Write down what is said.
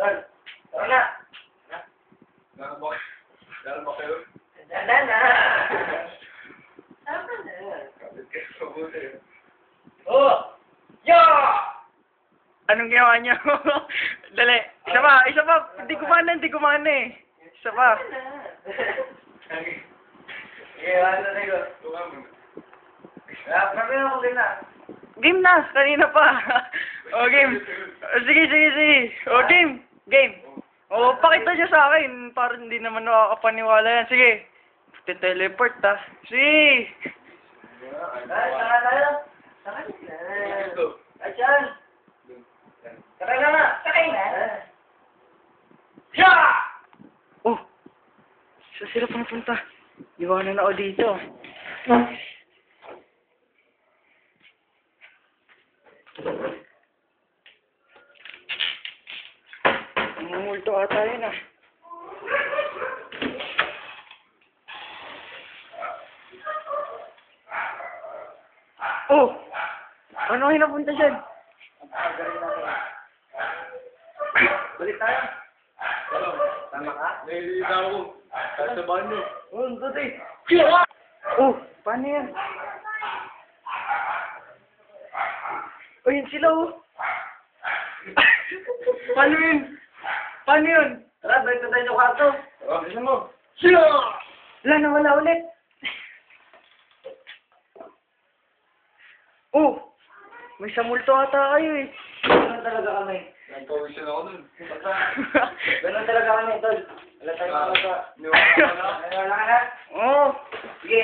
Tol, tara na. Dahil ba kayo? Dala na. Tama na. Kapit kayo sa buti. Oh! Yeah! Anong ginawa niyo? Dali. Isa pa, isa pa. Hindi kumana eh. Isa pa. Okay, ano na yun? Problema ko din na. Game na. Kanina pa. O, game. O, sige. O, game. Game. O, pakita niyo sa akin. Parang hindi naman nakakapaniwala yan. Sige. Teleport ah. Sige. Saka tayo. Saka na. Ayan. Saka na nga. Sakay na. Yeah! Oh. Sa sila pumunta. Iwanan na ako dito. Multo ata yun ah. Oh! Ano ang hinapunta dyan? Balik tayo. Tama ka? Nahihilita ako. Kahit sa banyo. Tuti. Oh! Paano yan? Oh, yun sila oh! Paano yun? Paano yun? Tara, balik na tayo sa kwarto. Ano mo? Sila! Wala na, wala ulit. Oh! May samulto ata kayo eh. Ganun talaga kami. Nagpawisan ako nun. Ganun talaga kami, tol. Wala tayong makaka. Niwala ka na. Wala ka na? Oh! Sige.